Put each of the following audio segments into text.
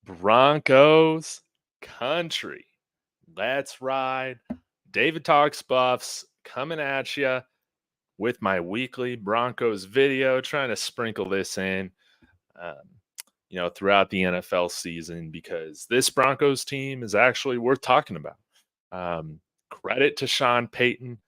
Broncos Country. Let's ride. David Talks Buffs coming at you with my weekly Broncos video, trying to sprinkle this in, um, throughout the NFL season because this Broncos team is actually worth talking about. Credit to Sean Peyton,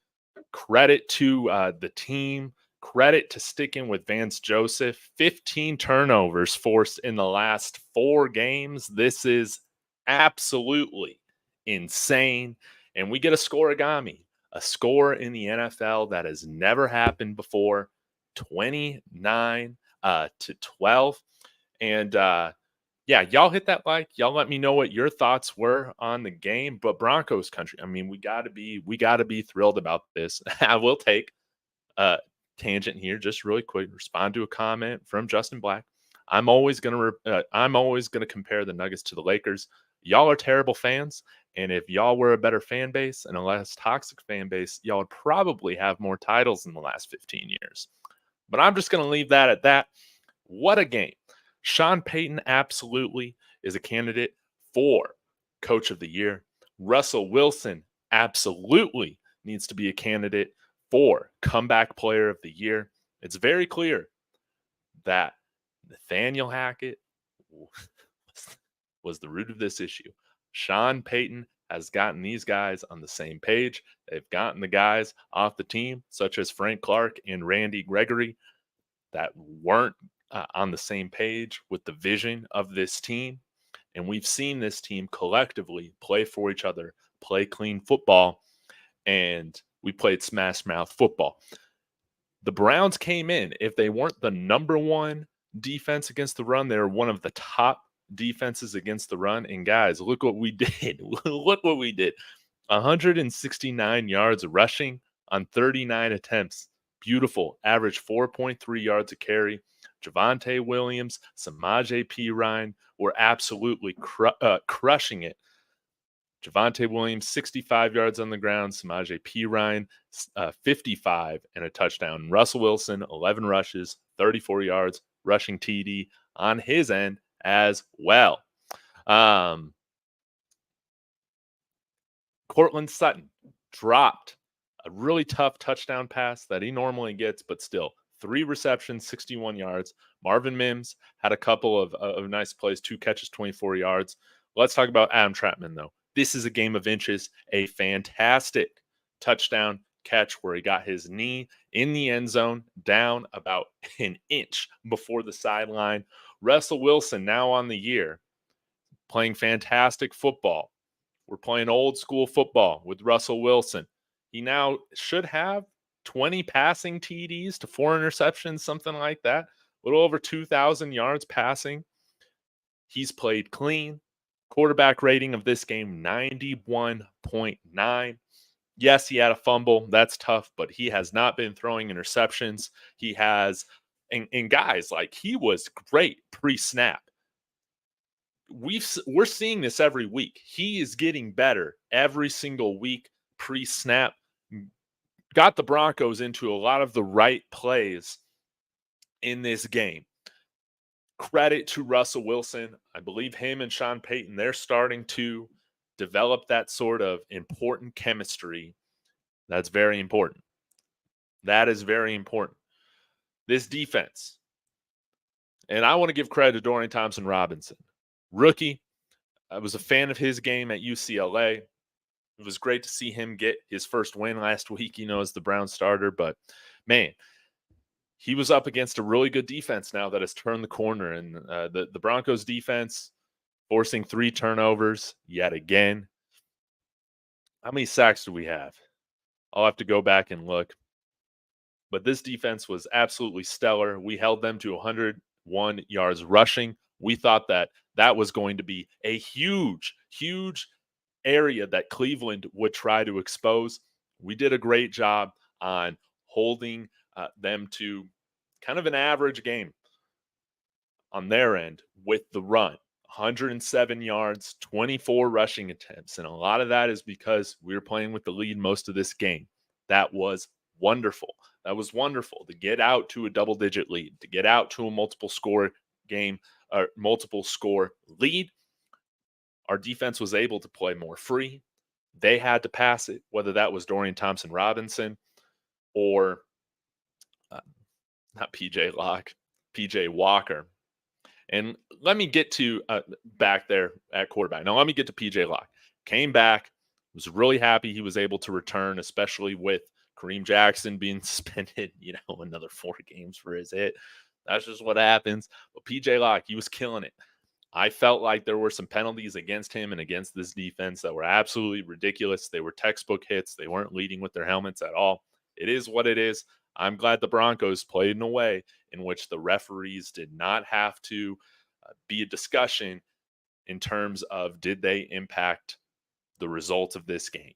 credit to the team, credit to sticking with Vance Joseph. 15 turnovers forced in the last 4 games. This is absolutely insane. And we get a scoregami, a score in the NFL that has never happened before, 29 to 12. And y'all hit that like. Y'all let me know what your thoughts were on the game. But Broncos Country, I mean, we gotta be thrilled about this. I will take a tangent here, just really quick. Respond to a comment from Justin Black. I'm always gonna compare the Nuggets to the Lakers. Y'all are terrible fans, and if y'all were a better fan base and a less toxic fan base, y'all would probably have more titles in the last 15 years. But I'm just gonna leave that at that. What a game. Sean Peyton absolutely is a candidate for Coach of the Year. Russell Wilson absolutely needs to be a candidate for Comeback Player of the Year. It's very clear that Nathaniel Hackett was the root of this issue. Sean Peyton has gotten these guys on the same page. They've gotten the guys off the team, such as Frank Clark and Randy Gregory, that weren't on the same page with the vision of this team. And we've seen this team collectively play for each other, play clean football, and we played smash mouth football. The Browns came in. If they weren't the number one defense against the run, they were one of the top defenses against the run. And guys, look what we did. Look what we did. 169 yards rushing on 39 attempts. Beautiful. Average 4.3 yards a carry. Javontewilliams, Samaje Perine were absolutely crushing it. Javontewilliams, 65 yards on the ground. Samaje Perine, 55 and a touchdown. Russell Wilson, 11 rushes, 34 yards, rushing TD on his end as well. Courtland Sutton dropped a really tough touchdown pass that he normally gets, but still 3 receptions, 61 yards. Marvin Mims had a couple of nice plays, 2 catches, 24 yards. Let's talk about Adam Trautman, though. This is a game of inches, a fantastic touchdown catch where he got his knee in the end zone down about an inch before the sideline. Russell Wilson, now on the year, playing fantastic football. We're playing old school football with Russell Wilson. He now should have 20 passing TDs to 4 interceptions, something like that. A little over 2,000 yards passing. He's played clean. Quarterback rating of this game, 91.9. Yes, he had a fumble. That's tough, but he has not been throwing interceptions. He has, and guys, like, he was great pre-snap. We're seeing this every week. He is getting better every single week pre-snap. Got the Broncos into a lot of the right plays in this game. Credit to Russell Wilson. I believe him and Sean Peyton, they're starting to develop that sort of important chemistry. That's very important. That is very important. This defense, and I want to give credit to Dorian Thompson-Robinson. Rookie. I was a fan of his game at UCLA. It was great to see him get his first win last week, as the Browns starter. But, man, he was up against a really good defense now that has turned the corner. And the Broncos defense forcing 3 turnovers yet again. How many sacks do we have? I'll have to go back and look. But this defense was absolutely stellar. We held them to 101 yards rushing. We thought that was going to be a huge, huge area that Cleveland would try to expose. We did a great job on holding them to kind of an average game on their end with the run. 107 yards, 24 rushing attempts. And a lot of that is because we were playing with the lead most of this game. That was wonderful. That was wonderful to get out to a double-digit lead, to get out to a multiple score game or multiple score lead. Our defense was able to play more free. They had to pass it, whether that was Dorian Thompson-Robinson or uh, not PJ Walker. And let me get to back there at quarterback. Now, let me get to pjlocke. Came back, was really happy he was able to return, especially with Kareem Jackson being suspended, another 4 games for his hit. That's just what happens. But pjlocke, he was killing it. I felt like there were some penalties against him and against this defense that were absolutely ridiculous. They were textbook hits. They weren't leading with their helmets at all. It is what it is. I'm glad the Broncos played in a way in which the referees did not have to be a discussion in terms of did they impact the results of this game.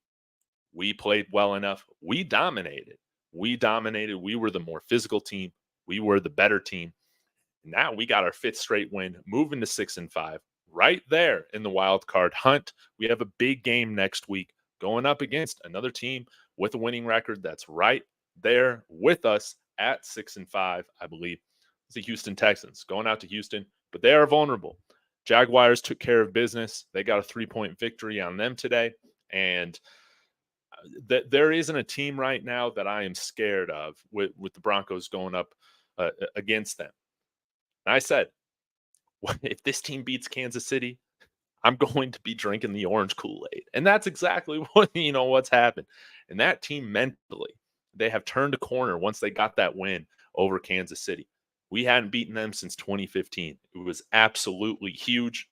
We played well enough. We dominated. We were the more physical team. We were the better team. Now we got our 5th straight win, moving to 6-5, right there in the wild card hunt. We have a big game next week going up against another team with a winning record that's right there with us at 6-5, I believe. It's the Houston Texans going out to Houston, but they are vulnerable. Jaguars took care of business. They got a 3-point victory on them today. And there isn't a team right now that I am scared of with the Broncos going up against them. And I said, if this team beats Kansas City, I'm going to be drinking the orange Kool-Aid. And that's exactly what's happened. And that team mentally, they have turned a corner once they got that win over Kansas City. We hadn't beaten them since 2015. It was absolutely huge.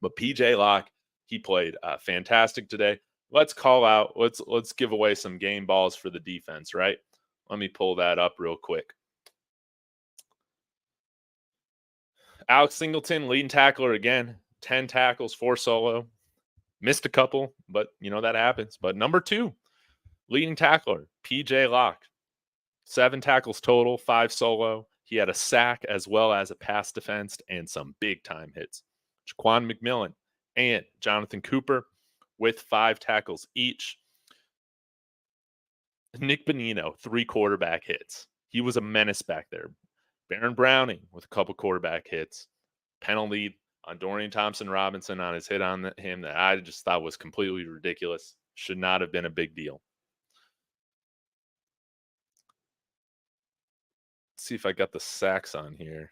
But pjlocke, he played fantastic today. Let's call out, let's give away some game balls for the defense, right? Let me pull that up real quick. Alex Singleton, leading tackler again, 10 tackles, 4 solo. Missed a couple, but that happens. But number 2, leading tackler, pjlocke, 7 tackles total, 5 solo. He had a sack as well as a pass defense and some big-time hits. Jaquan McMillan and Jonathan Cooper with 5 tackles each. Nick Bonino, 3 quarterback hits. He was a menace back there. Baron Browning with a couple quarterback hits. Penalty on Dorian Thompson-Robinson on his hit on him that I just thought was completely ridiculous. Should not have been a big deal. Let's see if I got the sacks on here.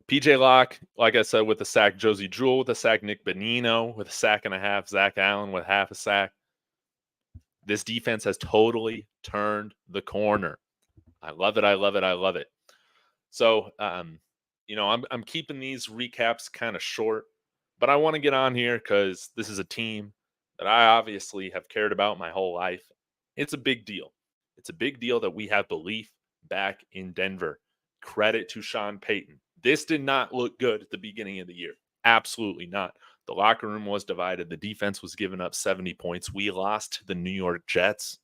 pjlocke, like I said, with a sack. Josie Jewell with a sack. Nick Bonino with a sack and a half. Zach Allen with half a sack. This defense has totally turned the corner. I love it. I love it. I love it. So, I'm keeping these recaps kind of short, but I want to get on here because this is a team that I obviously have cared about my whole life. It's a big deal. It's a big deal that we have belief back in Denver. Credit to Sean Peyton. This did not look good at the beginning of the year. Absolutely not. The locker room was divided. The defense was giving up 70 points. We lost to the New York Jets.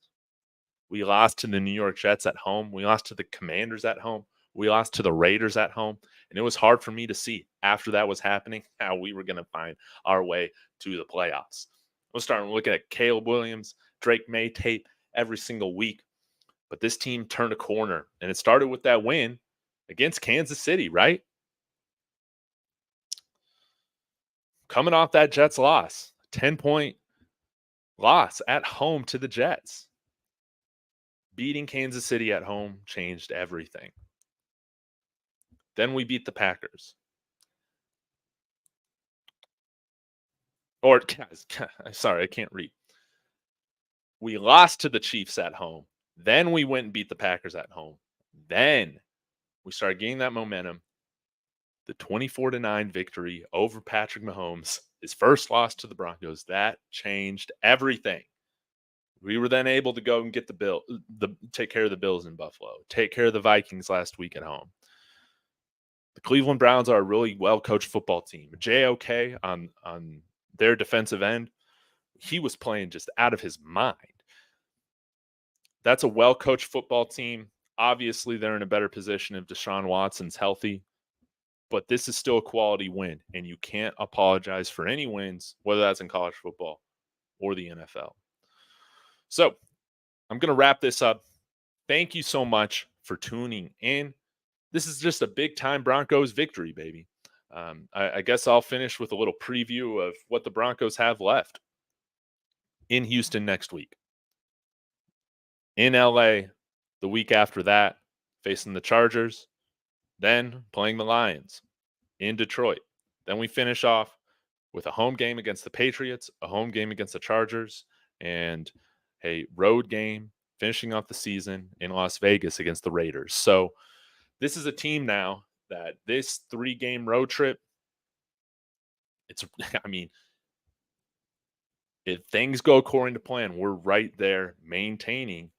We lost to the New York Jets at home. We lost to the Commanders at home. We lost to the Raiders at home. And it was hard for me to see after that was happening how we were going to find our way to the playoffs. We're starting to look at Caleb Williams, Drake May tape every single week. But this team turned a corner. And it started with that win against Kansas City, right? Coming off that Jets loss, 10-point loss at home to the Jets. Beating Kansas City at home changed everything. Then we beat the Packers. Sorry, I can't read. We lost to the Chiefs at home. Then we went and beat the Packers at home. Then we started getting that momentum. The 24-9 victory over Patrick Mahomes, his first loss to the Broncos, that changed everything. We were then able to go and get take care of the Bills in Buffalo, take care of the Vikings last week at home. The Cleveland Browns are a really well-coached football team. JOK on their defensive end, he was playing just out of his mind. That's a well-coached football team. Obviously, they're in a better position if Deshaun Watson's healthy. But this is still a quality win, and you can't apologize for any wins, whether that's in college football or the NFL. So I'm going to wrap this up. Thank you so much for tuning in. This is just a big-time Broncos victory, baby. I guess I'll finish with a little preview of what the Broncos have left in Houston next week. In LA, the week after that, facing the Chargers, then playing the Lions in Detroit. Then we finish off with a home game against the Patriots, a home game against the Chargers, and a road game finishing off the season in Las Vegas against the Raiders. So this is a team now that this 3-game road trip, it's, I mean, if things go according to plan, we're right there maintaining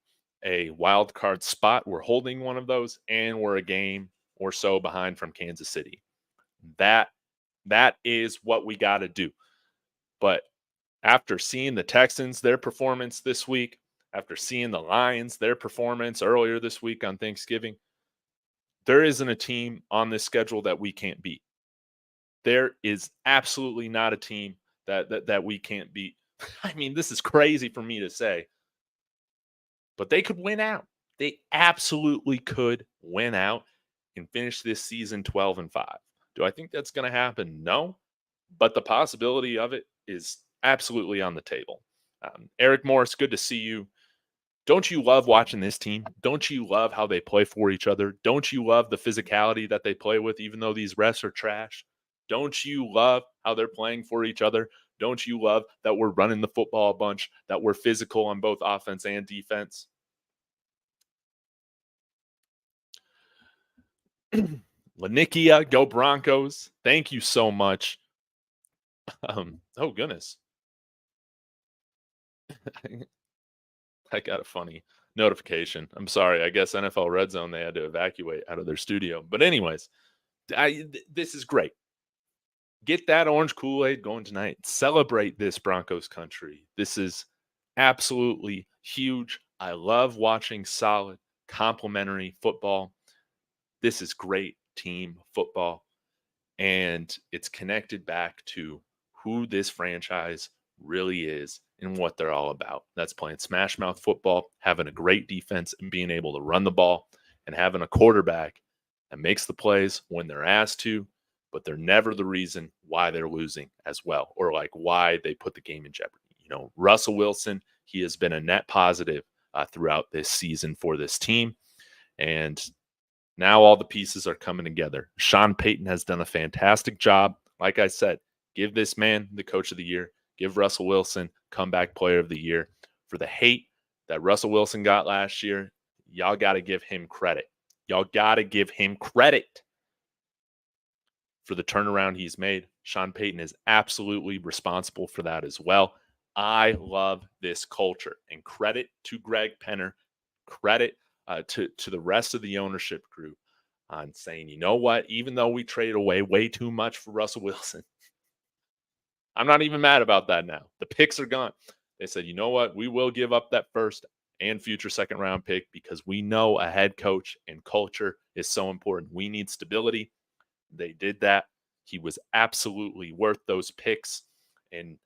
a wild card spot. We're holding one of those, and we're a game or so behind from Kansas City. That is what we got to do. But after seeing the Texans, their performance this week, after seeing the Lions, their performance earlier this week on Thanksgiving, there isn't a team on this schedule that we can't beat. There is absolutely not a team that we can't beat. I mean, this is crazy for me to say, but they could win out. They absolutely could win out and finish this season 12-5. Do I think that's going to happen? No, but the possibility of it is absolutely on the table. Eric Morris, good to see you. Don't you love watching this team? Don't you love how they play for each other? Don't you love the physicality that they play with, even though these refs are trash? Don't you love how they're playing for each other? Don't you love that we're running the football a bunch, that we're physical on both offense and defense? Lanikia, go Broncos. Thank you so much. Oh, goodness. I got a funny notification. I'm sorry. I guess NFL Red Zone, they had to evacuate out of their studio. But anyways, this is great. Get that orange Kool-Aid going tonight. Celebrate this Broncos country. This is absolutely huge. I love watching solid, complimentary football. This is great team football. And it's connected back to who this franchise really is and what they're all about. That's playing smash mouth football, having a great defense and being able to run the ball, and having a quarterback that makes the plays when they're asked to, but they're never the reason why they're losing as well, or like why they put the game in jeopardy. You know, Russell Wilson, he has been a net positive throughout this season for this team. And now all the pieces are coming together. Sean Peyton has done a fantastic job. Like I said, give this man the coach of the year. Give Russell Wilson comeback player of the year. For the hate that Russell Wilson got last year, y'all got to give him credit. Y'all got to give him credit for the turnaround he's made. Sean Payton is absolutely responsible for that as well. I love this culture, and credit to Greg Penner, credit to the rest of the ownership group on saying, you know what, even though we traded away way too much for Russell Wilson, I'm not even mad about that now. The picks are gone. They said, you know what, we will give up that first and future second round pick because we know a head coach and culture is so important. We need stability. They did that. He was absolutely worth those picks. And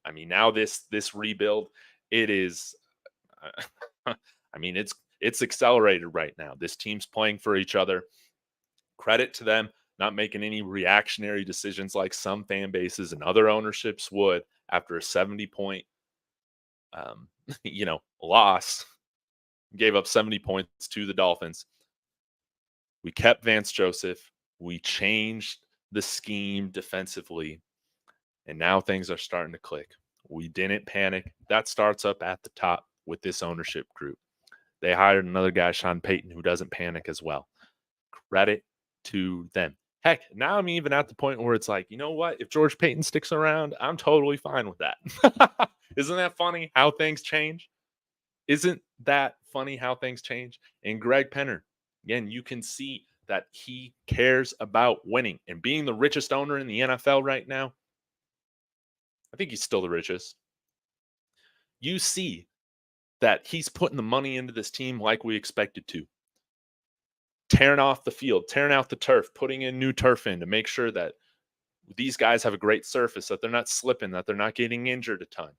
I mean, now this rebuild, it is, I mean, it's accelerated right now. This team's playing for each other. Credit to them, not making any reactionary decisions like some fan bases and other ownerships would after a 70-point, loss. Gave up 70 points to the Dolphins. We kept Vance Joseph. We changed the scheme defensively, and now things are starting to click. We didn't panic. That starts up at the top with this ownership group. They hired another guy, Sean Payton, who doesn't panic as well. Credit to them. Heck, now I'm even at the point where it's like, you know what? If George Payton sticks around, I'm totally fine with that. Isn't that funny how things change? Isn't that funny how things change? And Greg Penner, again, you can see that he cares about winning and being the richest owner in the NFL right now. I think he's still the richest. You see that he's putting the money into this team like we expected to. Tearing off the field, tearing out the turf, putting in new turf in to make sure that these guys have a great surface, that they're not slipping, that they're not getting injured a ton,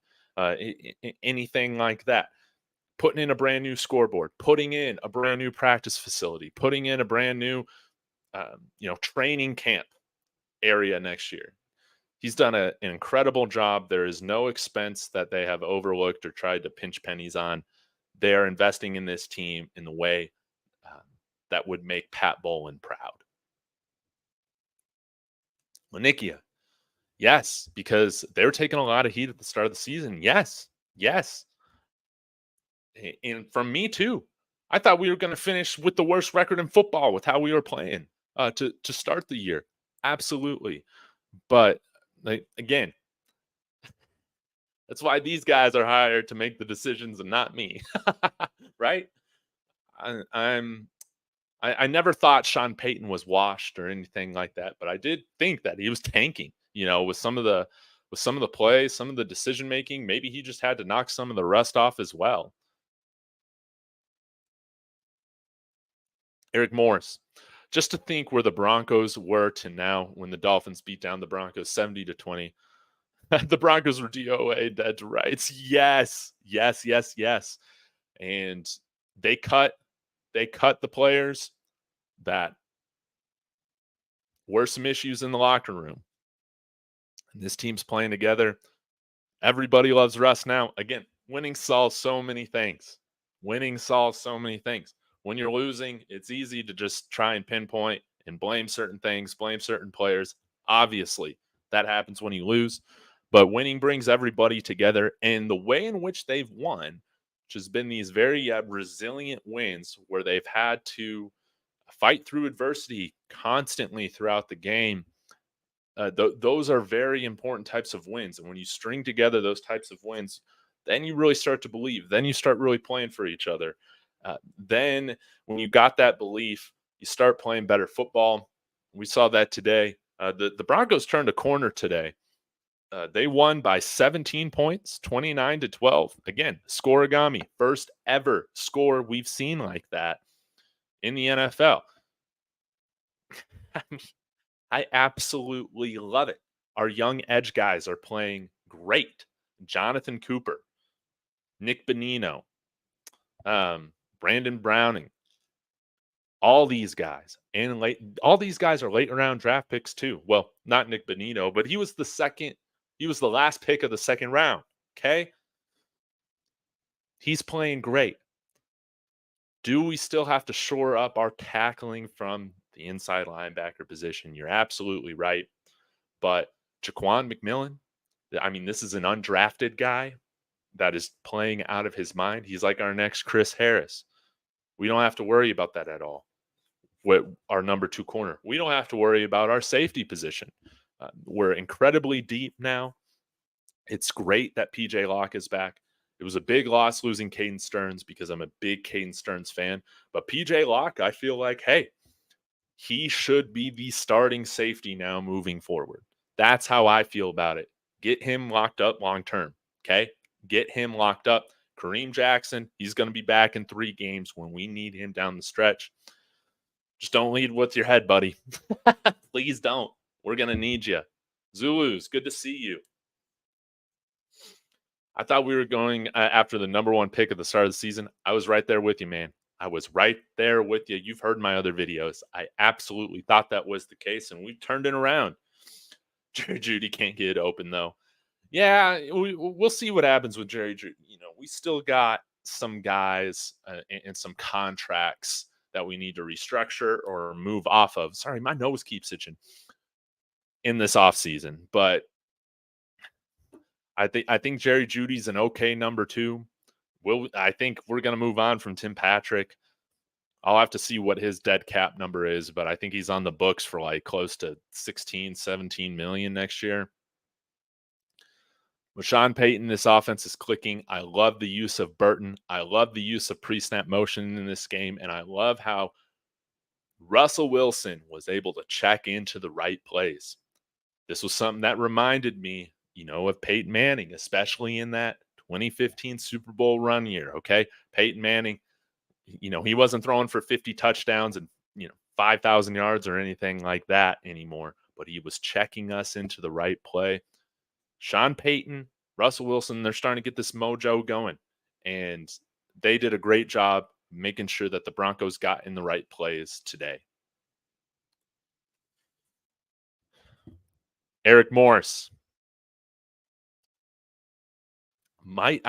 anything like that. Putting in a brand new scoreboard, putting in a brand new practice facility, putting in a brand new, training camp. area next year. He's done an incredible job. There is no expense that they have overlooked or tried to pinch pennies on. They are investing in this team in the way um, that would make Pat Bowlen proud. Lanikia, yes, because they were taking a lot of heat at the start of the season. Yes, yes. And from me too. I thought we were going to finish with the worst record in football with how we were playing to start the year. Absolutely. But like again, that's why these guys are hired to make the decisions and not me. Right? I, I'm I never thought Sean Peyton was washed or anything like that, but I did think that he was tanking, with some of the plays, some of the decision making. Maybe he just had to knock some of the rust off as well. Eric Morris. Just to think where the Broncos were to now when the Dolphins beat down the Broncos 70-20. The Broncos were DOA dead to rights. Yes, yes, yes, yes. And they cut the players that were some issues in the locker room. And this team's playing together. Everybody loves Russ now. Again, winning solves so many things. Winning solves so many things. When you're losing, it's easy to just try and pinpoint and blame certain things, blame certain players. Obviously, that happens when you lose. But winning brings everybody together. And the way in which they've won, which has been these very resilient wins where they've had to fight through adversity constantly throughout the game. Those are very important types of wins. And when you string together those types of wins, then you really start to believe. Then you start really playing for each other. Then when you got that belief, you start playing better football. We saw that today. The Broncos turned a corner today. They won by 17 points, 29-12. Again, Scoregami, first ever score we've seen like that in the NFL. I absolutely love it. Our young edge guys are playing great. Jonathan Cooper, Nick Bonino, Brandon Browning, all these guys. And all these guys are late round draft picks too. Well, not Nick Bonino, but he was the last pick of the second round. Okay. He's playing great. Do we still have to shore up our tackling from the inside linebacker position? You're absolutely right. But Jaquan McMillan, I mean, this is an undrafted guy that is playing out of his mind. He's like our next Chris Harris. We don't have to worry about that at all. With our number 2 corner, we don't have to worry about our safety position. We're incredibly deep now. It's great that PJLocke is back. It was a big loss losing Caden Stearns because I'm a big Caden Stearns fan. But PJLocke, I feel like, hey, he should be the starting safety now moving forward. That's how I feel about it. Get him locked up long term. Okay. Get him locked up. Kareem Jackson, he's going to be back in 3 games when we need him down the stretch. Just don't lead with your head, buddy. Please don't. We're going to need you. Zulus, good to see you. I thought we were going after the number 1 pick at the start of the season. I was right there with you, man. I was right there with you. You've heard my other videos. I absolutely thought that was the case, and we've turned it around. Jerry can't get it open, though. Yeah, we'll see what happens with Jerry. We still got some guys and some contracts that we need to restructure or move off of. Sorry, my nose keeps itching in this offseason. But I think Jerry Jeudy's an okay number 2. I think we're going to move on from Tim Patrick. I'll have to see what his dead cap number is, but I think he's on the books for like close to 16, 17 million next year. With Sean Peyton, this offense is clicking. I love the use of Burton. I love the use of pre-snap motion in this game, and I love how Russell Wilson was able to check into the right plays. This was something that reminded me, of Peyton Manning, especially in that 2015 Super Bowl run year, okay? Peyton Manning, he wasn't throwing for 50 touchdowns and, 5,000 yards or anything like that anymore, but he was checking us into the right play. Sean Peyton, Russell Wilson, they're starting to get this mojo going, and they did a great job making sure that the Broncos got in the right plays today. Eric Morris. Might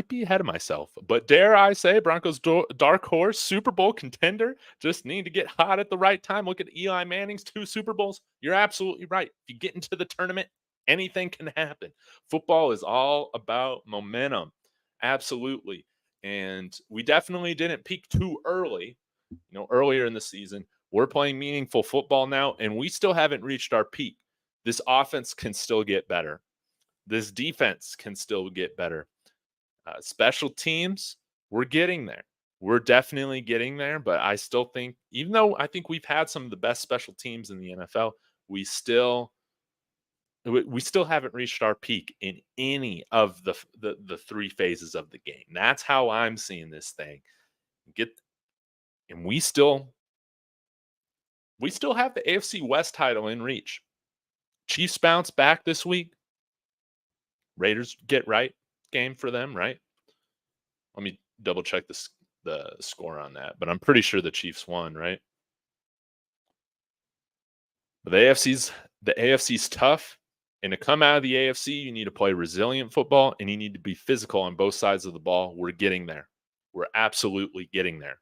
be ahead of myself, but dare I say Broncos dark horse Super Bowl contender, just need to get hot at the right time. Look at Eli Manning's 2 Super Bowls. You're absolutely right. If you get into the tournament, anything can happen. Football is all about momentum. Absolutely. And we definitely didn't peak too early, earlier in the season. We're playing meaningful football now, and we still haven't reached our peak. This offense can still get better. This defense can still get better. Special teams, we're getting there. We're definitely getting there, but I still think, even though I think we've had some of the best special teams in the NFL, we still haven't reached our peak in any of the 3 phases of the game. That's how I'm seeing this thing. And we still have the AFC West title in reach. Chiefs bounce back this week. Raiders get right. Game for them, right? Let me double check the score on that, but I'm pretty sure the Chiefs won, right? But the AFC's tough, and to come out of the AFC, you need to play resilient football and you need to be physical on both sides of the ball. We're getting there. We're absolutely getting there.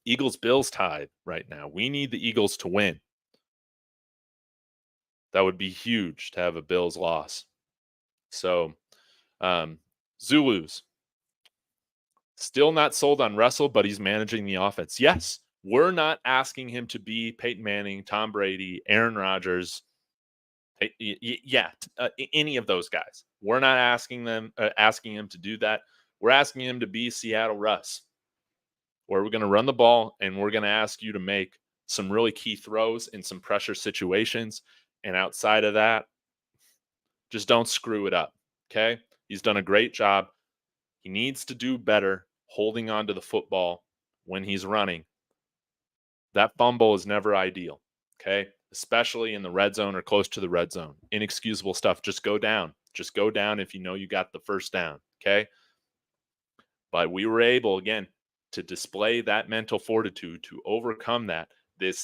Eagles-Bills tied right now. We need the Eagles to win. That would be huge to have a Bills loss. So, Zulus, still not sold on Russell, but he's managing the offense. Yes, we're not asking him to be Peyton Manning, Tom Brady, Aaron Rodgers, any of those guys. We're not asking him to do that. We're asking him to be Seattle Russ, where we're going to run the ball and we're going to ask you to make some really key throws in some pressure situations. And outside of that, just don't screw it up. Okay. He's done a great job. He needs to do better holding on to the football when he's running. That fumble is never ideal. Okay. Especially in the red zone or close to the red zone. Inexcusable stuff. Just go down. Just go down if you know you got the first down. Okay. But we were able, again, to display that mental fortitude to overcome that. The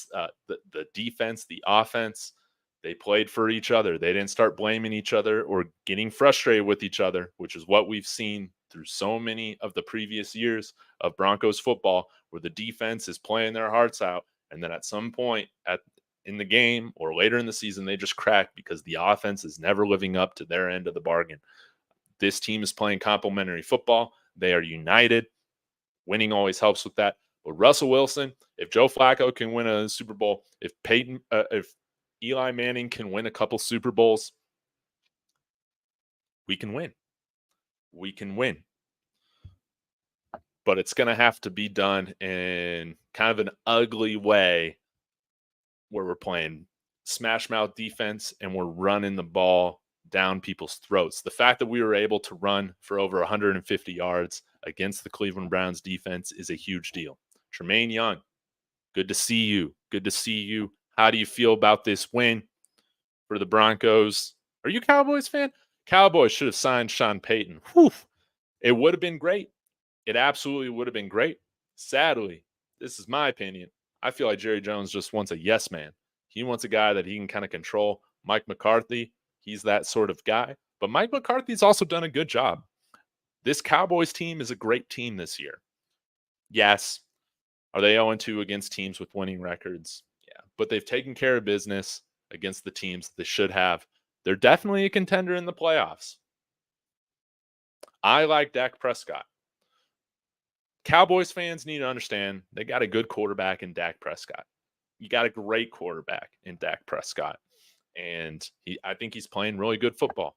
defense, the offense, they played for each other. They didn't start blaming each other or getting frustrated with each other, which is what we've seen through so many of the previous years of Broncos football, where the defense is playing their hearts out. And then at some point in the game or later in the season, they just crack because the offense is never living up to their end of the bargain. This team is playing complementary football. They are united. Winning always helps with that. But Russell Wilson, if Joe Flacco can win a Super Bowl, if Eli Manning can win a couple Super Bowls, we can win. We can win. But it's going to have to be done in kind of an ugly way where we're playing smash mouth defense and we're running the ball down people's throats. The fact that we were able to run for over 150 yards against the Cleveland Browns defense is a huge deal. Tremaine Young, good to see you. Good to see you. How do you feel about this win for the Broncos? Are you a Cowboys fan? Cowboys should have signed Sean Peyton. Whew. It would have been great. It absolutely would have been great. Sadly, this is my opinion. I feel like Jerry Jones just wants a yes man. He wants a guy that he can kind of control. Mike McCarthy, he's that sort of guy. But Mike McCarthy's also done a good job. This Cowboys team is a great team this year. Yes. Are they 0-2 against teams with winning records? Yeah. But they've taken care of business against the teams that they should have. They're definitely a contender in the playoffs. I like Dak Prescott. Cowboys fans need to understand they got a good quarterback in Dak Prescott. You got a great quarterback in Dak Prescott. And I think he's playing really good football.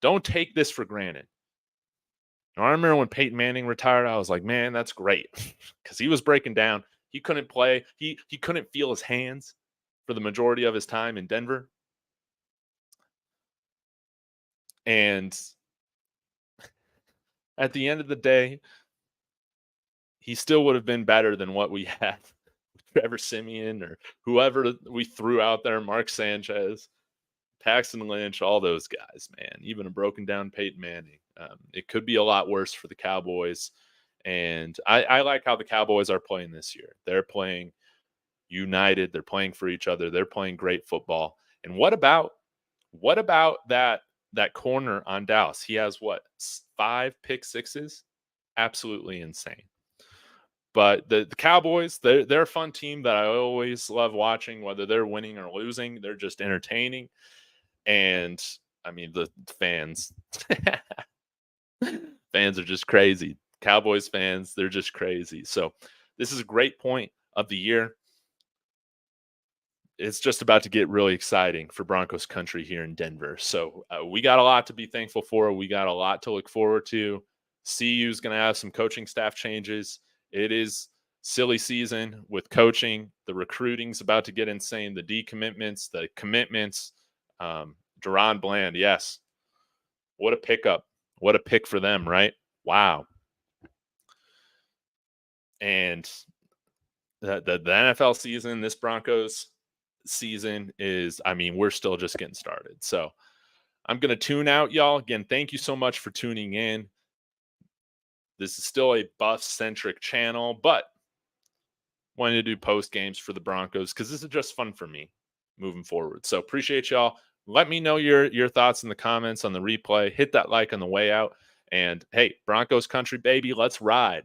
Don't take this for granted. Now, I remember when Peyton Manning retired, I was like, man, that's great. Because he was breaking down. He couldn't play. He couldn't feel his hands for the majority of his time in Denver. And at the end of the day, he still would have been better than what we had. Trevor Siemian or whoever we threw out there, Mark Sanchez, Paxton Lynch, all those guys, man. Even a broken down Peyton Manning. It could be a lot worse for the Cowboys. And I like how the Cowboys are playing this year. They're playing united. They're playing for each other. They're playing great football. And what about that corner on Dallas? He has what, 5 pick sixes? Absolutely insane. But the Cowboys, they're a fun team that I always love watching, whether they're winning or losing. They're just entertaining. And I mean, the fans, fans are just crazy. Cowboys fans, they're just crazy. So this is a great point of the year. It's just about to get really exciting for Broncos country here in Denver. So we got a lot to be thankful for. We got a lot to look forward to. CU is going to have some coaching staff changes. It is silly season with coaching. The recruiting's about to get insane. The decommitments, the commitments. Deron Bland, yes. What a pickup. What a pick for them, right? Wow. And the NFL season, this Broncos season is, I mean, we're still just getting started. So I'm going to tune out, y'all. Again, thank you so much for tuning in. This is still a Buff-centric channel, but wanted to do post games for the Broncos because this is just fun for me moving forward. So appreciate y'all. Let me know your thoughts in the comments on the replay. Hit that like on the way out. And hey, Broncos country, baby, let's ride.